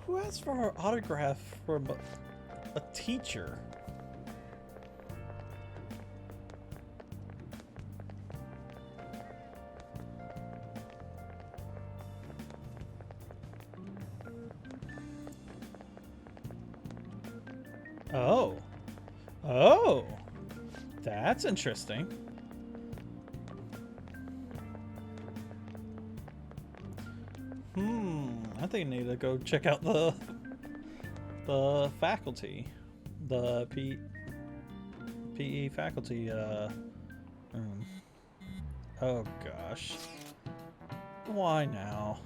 Who asked for her autograph from a teacher? Oh. Oh. That's interesting. I think I need to go check out the faculty. The PE faculty room. Oh gosh. Why now?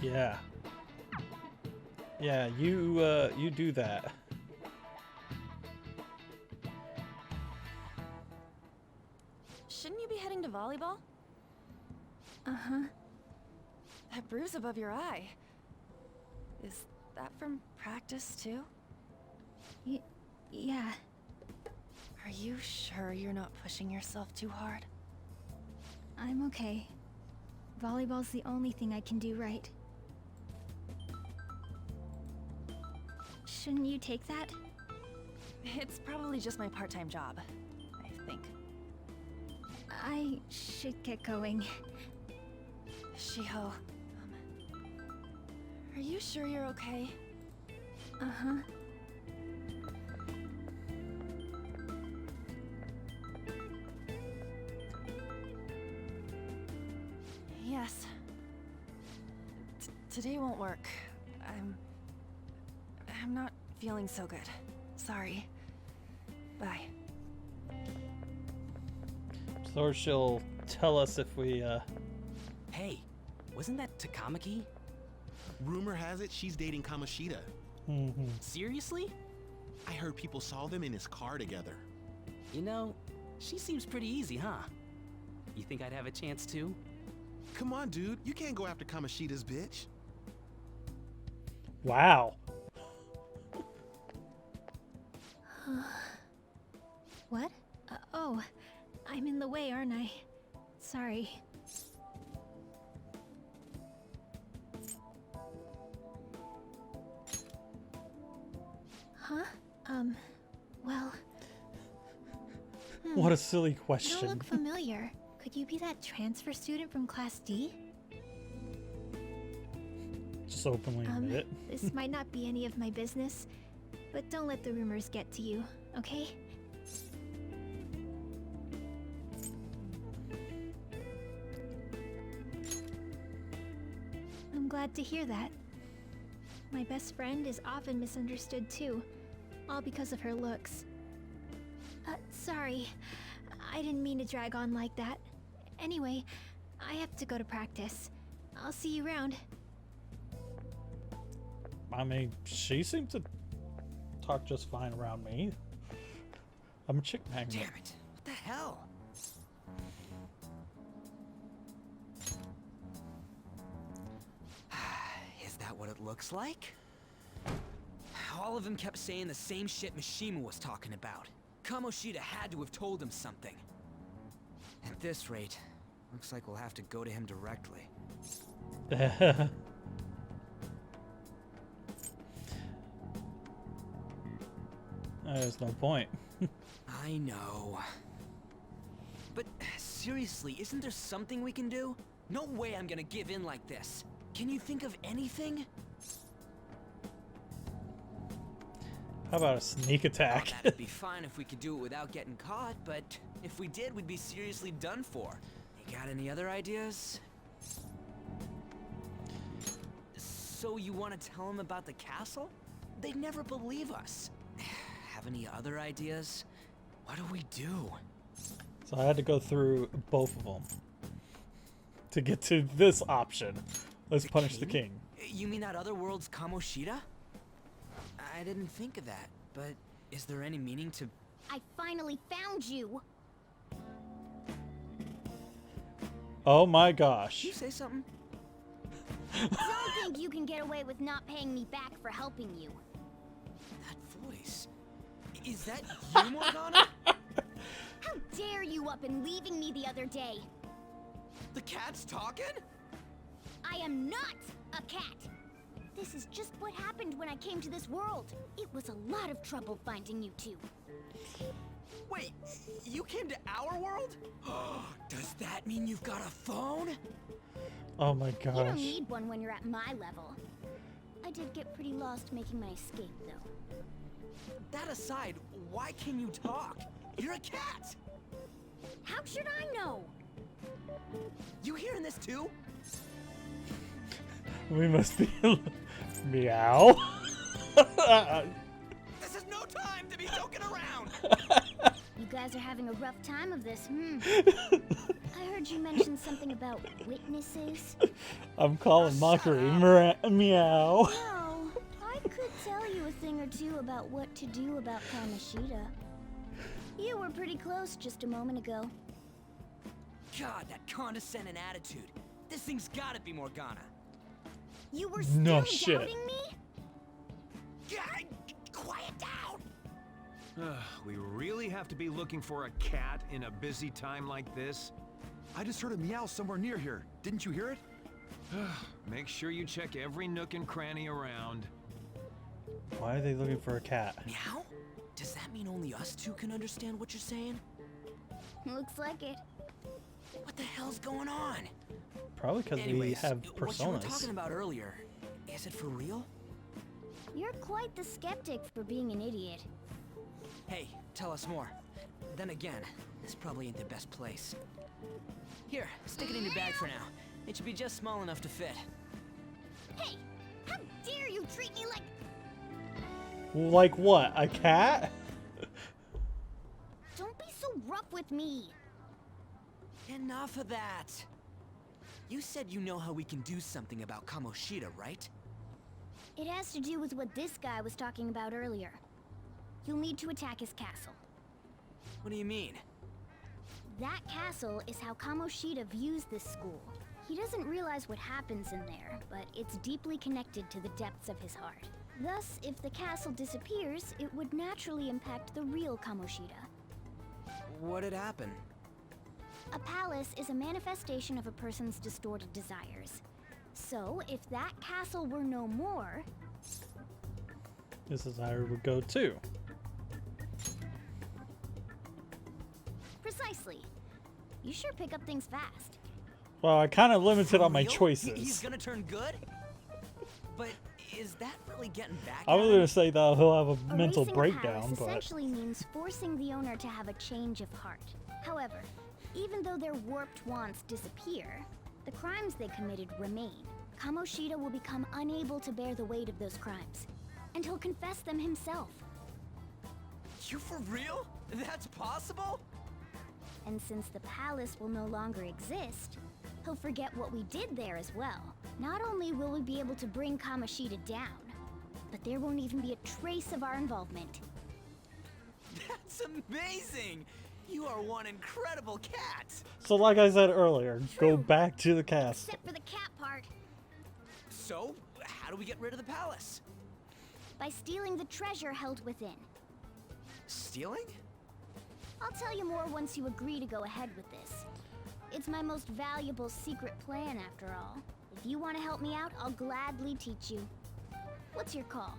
Yeah. Yeah, you do that. Shouldn't you be heading to volleyball? Uh-huh. That bruise above your eye. Is that from practice too? Yeah. Are you sure you're not pushing yourself too hard? I'm okay. Volleyball's the only thing I can do right. Shouldn't you take that? It's probably just my part-time job, I think. I should get going. Shiho, are you sure you're okay? Uh-huh. Yes. Today won't work. I'm not feeling so good. Sorry. Bye. So she'll tell us if we Hey, wasn't that Takamaki? Rumor has it she's dating Kamoshida. Seriously? I heard people saw them in his car together. You know, she seems pretty easy, huh? You think I'd have a chance too? Come on, dude. You can't go after Kamoshida's bitch. Wow. What? Oh, I'm in the way, aren't I? Sorry. Huh? Well... What a silly You don't question. look familiar. Could you be that transfer student from Class D? Just openly admit it. This might not be any of my business, but don't let the rumors get to you, okay? I'm glad to hear that. My best friend is often misunderstood too, all because of her looks. Sorry. I didn't mean to drag on like that. Anyway, I have to go to practice. I'll see you around. I mean, she seemed to talk just fine around me. I'm a chick magnet. Damn it! What the hell? Is that what it looks like? All of them kept saying the same shit Mishima was talking about. Kamoshida had to have told him something. At this rate, looks like we'll have to go to him directly. There's no point. I know. But seriously, isn't there something we can do? No way I'm gonna give in like this. Can you think of anything? How about a sneak attack? Oh, that'd be fine if we could do it without getting caught, but if we did, we'd be seriously done for. You got any other ideas? So you want to tell them about the castle? They'd never believe us. Have any other ideas? What do we do? So I had to go through both of them to get to this option. Let's punish the king. You mean that other world's Kamoshida? I didn't think of that, but is there any meaning to... I finally found you! Oh my gosh. Did you say something? Don't think you can get away with not paying me back for helping you. That voice... Is that you, Morgana? How dare you up and leaving me the other day? The cat's talking? I am not a cat! This is just what happened when I came to this world. It was a lot of trouble finding you two. Wait, you came to our world? Does that mean you've got a phone? Oh my You don't gosh. need one when you're at my level. I did get pretty lost making my escape, though. That aside, why can you talk? You're a cat! How should I know? You hearing this too? We must be meow. This is no time to be joking around! You guys are having a rough time of this, I heard you mention something about witnesses. I'm calling mockery. Meow. Well, I could tell you a thing or two about what to do about Kamoshida. You were pretty close just a moment ago. God, that condescending attitude. This thing's gotta be Morgana. You were No still shit. doubting me? God, quiet down! We really have to be looking for a cat in a busy time like this? I just heard a meow somewhere near here. Didn't you hear it? Make sure you check every nook and cranny around. Why are they looking for a cat? Meow? Does that mean only us two can understand what you're saying? Looks like it. What the hell's going on? Probably because we Anyways, have what you were personas. talking about earlier, is it for real? You're quite the skeptic for being an idiot. Hey, tell us more. Then again, this probably ain't the best place. Here, stick it in your bag for now. It should be just small enough to fit. Hey, how dare you treat me like... Like what? A cat? Don't be so rough with me. Enough of that. You said you know how we can do something about Kamoshida, right? It has to do with what this guy was talking about earlier. You'll need to attack his castle. What do you mean? That castle is how Kamoshida views this school. He doesn't realize what happens in there, but it's deeply connected to the depths of his heart. Thus, if the castle disappears, it would naturally impact the real Kamoshida. What'd happen? A palace is a manifestation of a person's distorted desires. So, if that castle were no more... This desire would go too. Precisely. You sure pick up things fast. Well, I kind of limited For on my real? choices. He's gonna turn good? But is that really getting back I at was him? going to say that he'll have a mental Erasing a breakdown, palace but essentially means forcing the owner to have a change of heart. However, even though their warped wants disappear, the crimes they committed remain. Kamoshida will become unable to bear the weight of those crimes, and he'll confess them himself. You for real? That's possible? And since the palace will no longer exist, he'll forget what we did there as well. Not only will we be able to bring Kamoshida down, but there won't even be a trace of our involvement. That's amazing! You are one incredible cat! so like I said earlier, go True. back to the castle. Except for the cat part. So, how do we get rid of the palace? By stealing the treasure held within. Stealing? I'll tell you more once you agree to go ahead with this. It's my most valuable secret plan, after all. If you want to help me out, I'll gladly teach you. What's your call?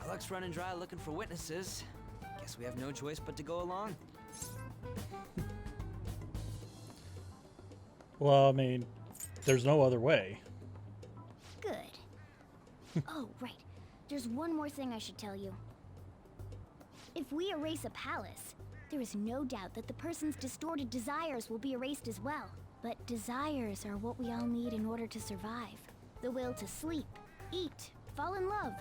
Our luck's running dry looking for witnesses. Guess we have no choice but to go along. Well, I mean, there's no other way. Good. Oh, right. There's one more thing I should tell you. If we erase a palace, there is no doubt that the person's distorted desires will be erased as well. But desires are what we all need in order to survive. The will to sleep, eat, fall in love.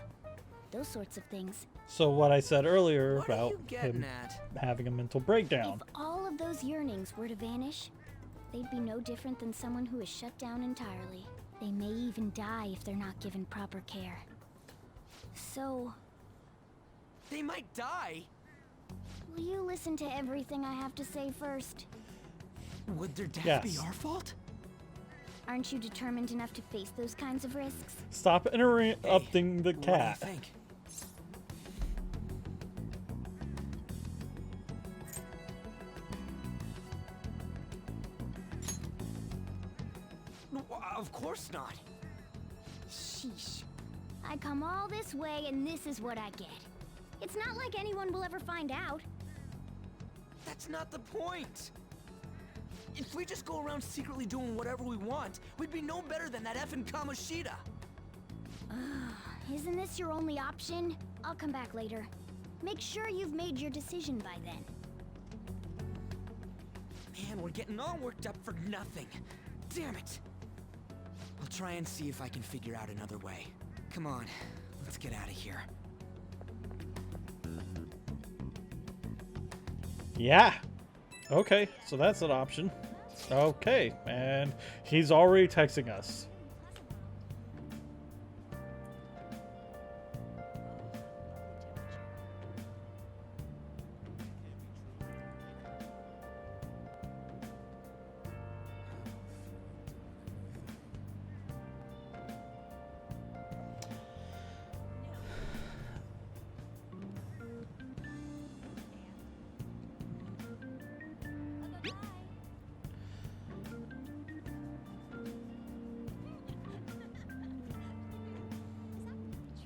Those sorts of things. So what I said earlier What are about you getting him at? having a mental breakdown. If all of those yearnings were to vanish, they'd be no different than someone who is shut down entirely. They may even die if they're not given proper care. So, They might die. will you listen to everything I have to say first? Would their death Yes. be our fault? Aren't you determined enough to face those kinds of risks? Stop interrupting the What do cat. you think? No, of course not. Sheesh. I come all this way and this is what I get. It's not like anyone will ever find out. That's not the point. If we just go around secretly doing whatever we want, we'd be no better than that effing Kamoshida. Isn't this your only option? I'll come back later. Make sure you've made your decision by then. Man, we're getting all worked up for nothing. Damn it. I'll try and see if I can figure out another way. Come on, let's get out of here. Yeah. Okay, so that's an option. Okay, and he's already texting us.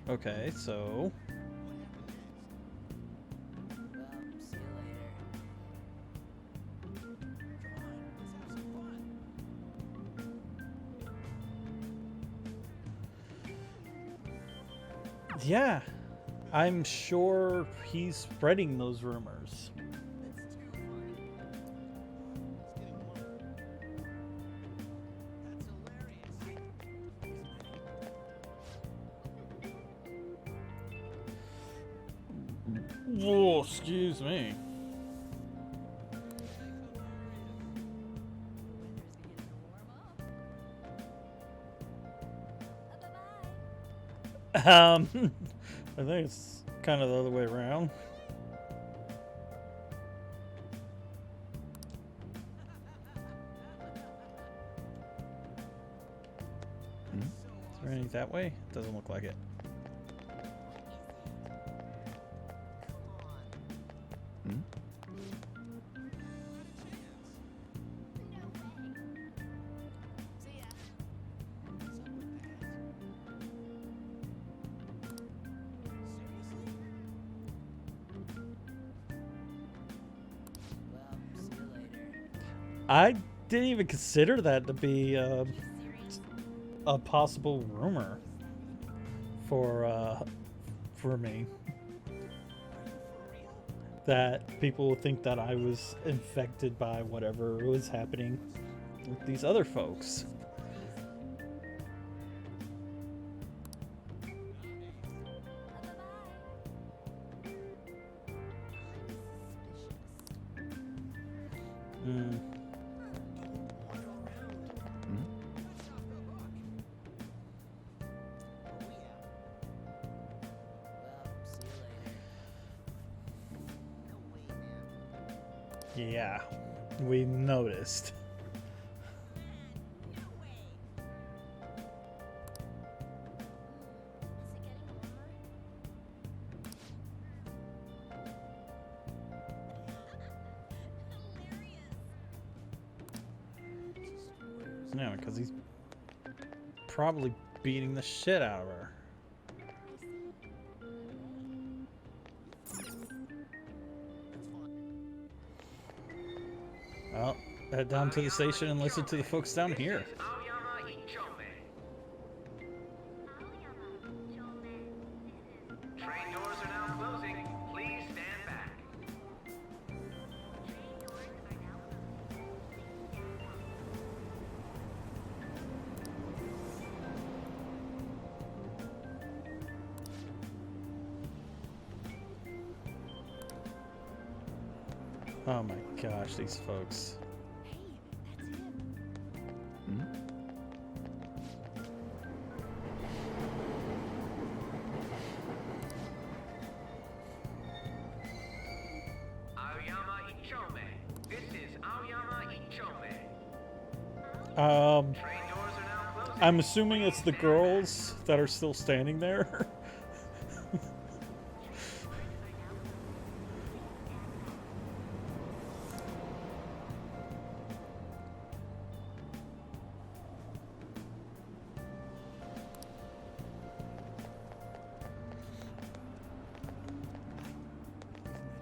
Okay, so yeah, I'm sure he's spreading those rumors. Whoa, excuse me. I think it's kind of the other way around. Is there any that way? Doesn't look like it. I didn't even consider that to be a possible rumor for me. That people would think that I was infected by whatever was happening with these other folks. Yeah, we noticed. No, because he's probably beating the shit out of her. Well, head down to the station and listen to the folks down here. Train doors are now closing. Please stand back. Oh my gosh, these folks. Hey, that's him. Aoyama Ichome. This is Aoyama Ichome. Train doors are now closing. I'm assuming it's the girls that are still standing there.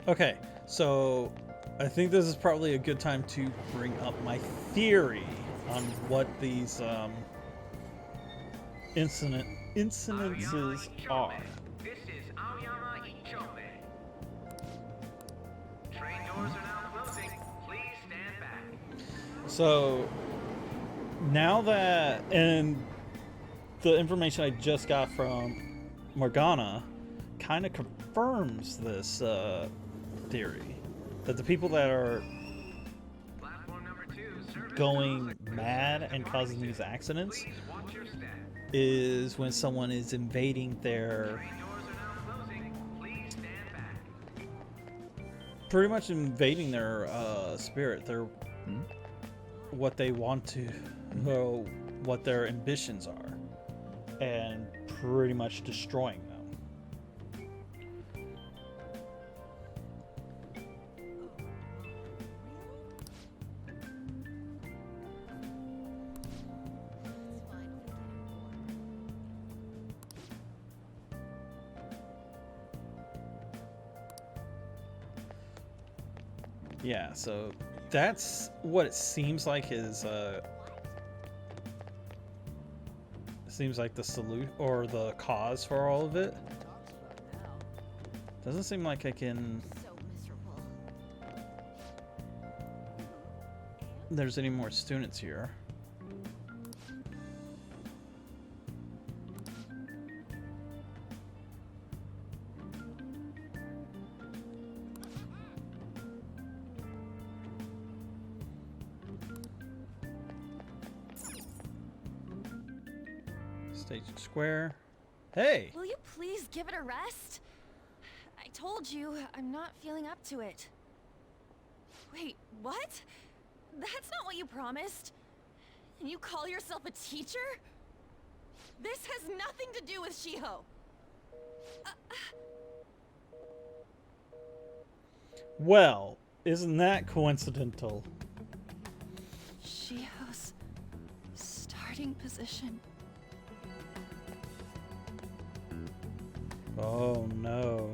Okay, so I think this is probably a good time to bring up my theory on what these incidences are. This is Aoyama Ichome. Train doors are now closing. Please stand back. So now that, and the information I just got from Morgana kind of confirms this theory, that the people that are Platform number 2, service going closing. mad and causing these accidents Please watch your step. is when someone is invading their, Train doors are now closing. Please stand back. pretty much invading their spirit, their what they want to know, what their ambitions are, and pretty much destroying them. Yeah, so that's what it seems like is seems like the solution or the cause for all of it. Doesn't seem like I can there's any more students here. Stage Square. Hey! Will you please give it a rest? I told you, I'm not feeling up to it. Wait, what? That's not what you promised. And you call yourself a teacher? This has nothing to do with Shiho. Well, isn't that coincidental? Shiho's starting position. Oh no.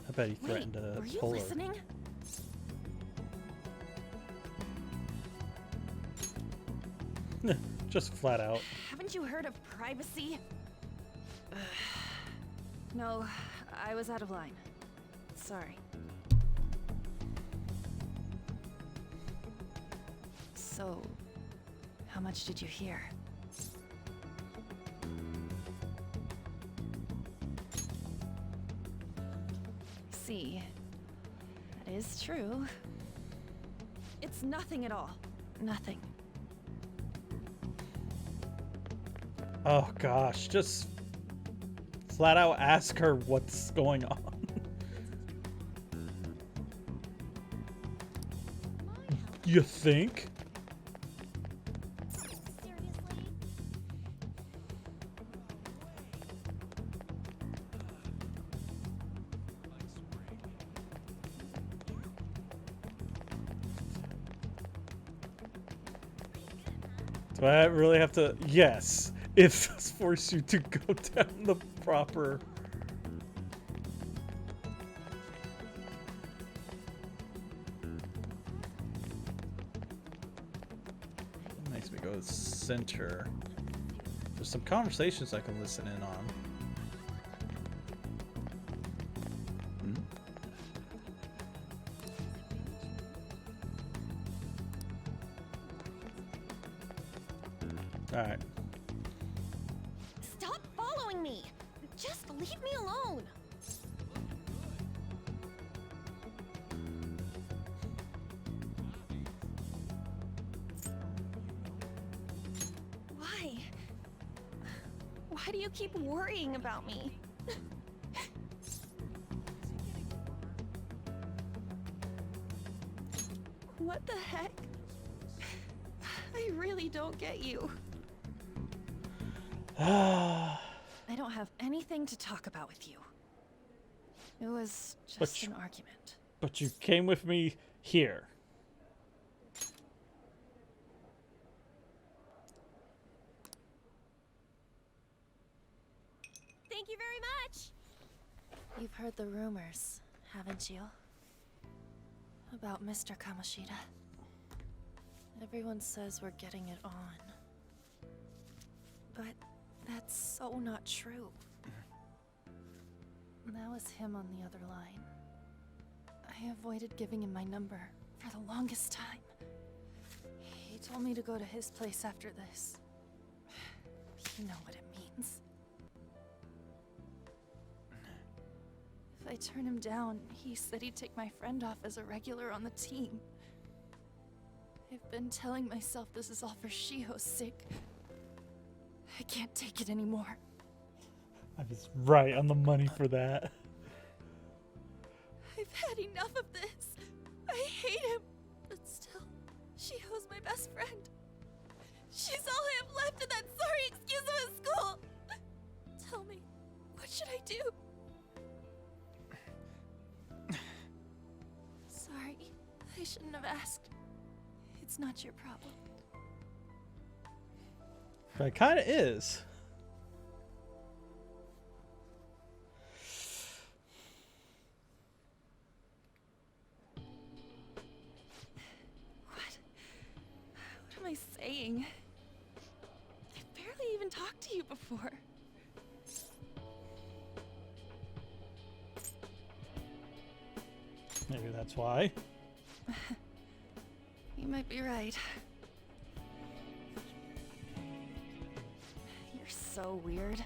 I bet he Wait, threatened to were you pull her. listening? Just flat out. Haven't you heard of privacy? No, I was out of line. Sorry. So, how much did you hear? See, that is true. It's nothing at all. Nothing. Oh gosh, just flat out ask her what's going on. You think? Seriously? Do I really have to? Yes. It does force you to go down the proper. Makes me go to center. There's some conversations I can listen in on. Alright. Stop following me! Just leave me alone! Why do you keep worrying about me? What the heck? I really don't get you. I don't have anything to talk about with you. It was just an argument. But you came with me here. Thank you very much! You've heard the rumors, haven't you? About Mr. Kamoshida. Everyone says we're getting it on. But that's so not true. That was him on the other line. I avoided giving him my number for the longest time. He told me to go to his place after this. You know what it means. If I turn him down, he said he'd take my friend off as a regular on the team. I've been telling myself this is all for Shiho's sake. I can't take it anymore. I was right on the money for that. I've had enough of this. I hate him. But still, Shiho's my best friend. She's all I have left in that sorry excuse of a school. Tell me, what should I do? Sorry, I shouldn't have asked. It's not your problem. But it kind of is. What am I saying? I barely even talked to you before. Maybe that's why. You might be right. You're so weird.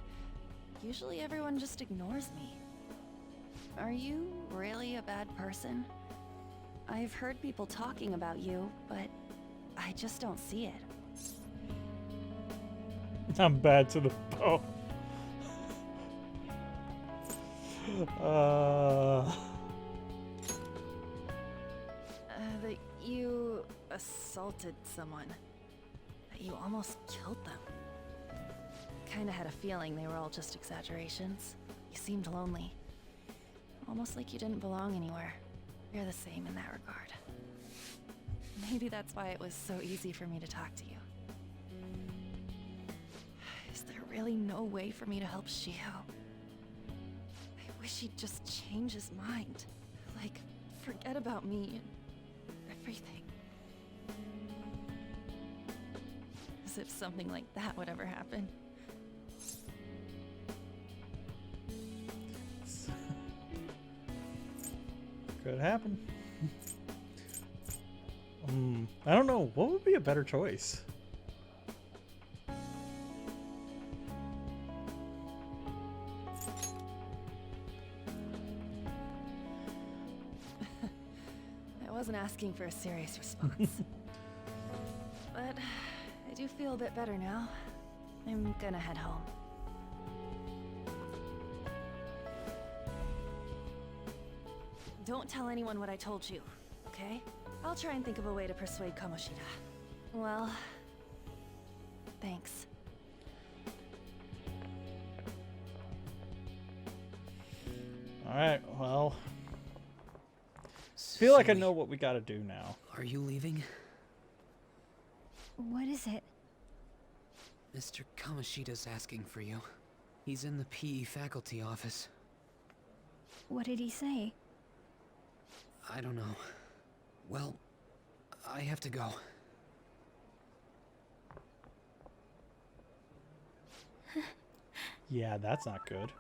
Usually everyone just ignores me. Are you really a bad person? I've heard people talking about you, but I just don't see it. I'm bad to the bone. That you assaulted someone. That you almost killed them. Kinda had a feeling they were all just exaggerations. You seemed lonely. Almost like you didn't belong anywhere. You're the same in that regard. Maybe that's why it was so easy for me to talk to you. Is there really no way for me to help Shiho? I wish he'd just change his mind. Like, forget about me and everything. As if something like that would ever happen. Could happen. I don't know. What would be a better choice? I wasn't asking for a serious response. But I do feel a bit better now. I'm gonna head home. Don't tell anyone what I told you, okay? I'll try and think of a way to persuade Kamoshida. Well, thanks. Alright, well. Feel like I know what we gotta do now. Are you leaving? What is it? Mr. Kamoshida's asking for you. He's in the PE faculty office. What did he say? I don't know. Well, I have to go. Yeah, that's not good.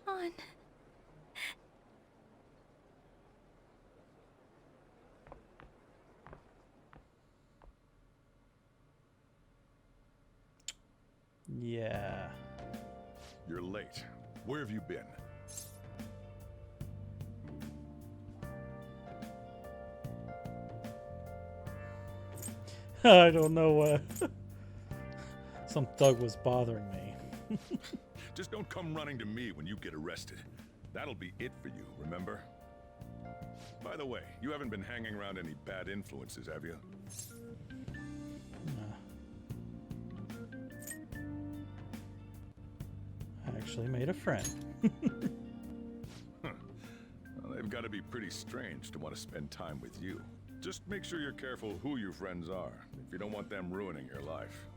On. Yeah. You're late. Where have you been? I don't know what. Some thug was bothering me. Just don't come running to me when you get arrested. That'll be it for you, remember? By the way, you haven't been hanging around any bad influences, have you? I actually made a friend. Huh. Well, they've got to be pretty strange to want to spend time with you. Just make sure you're careful who your friends are, if you don't want them ruining your life.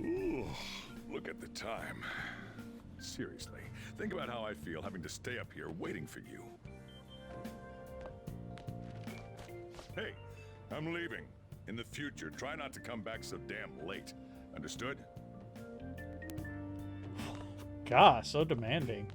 Ooh, look at the time. Seriously, think about how I feel having to stay up here waiting for you. Hey, I'm leaving. In the future, try not to come back so damn late. Understood? Gosh, so demanding.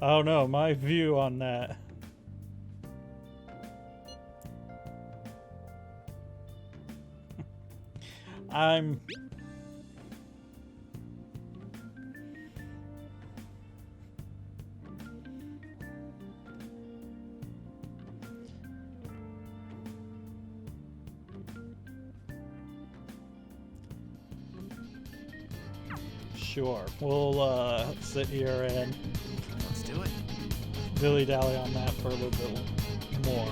I don't know, my view on that. I'm... Sure, we'll sit here and Let's do it. dilly-dally on that for a little bit more.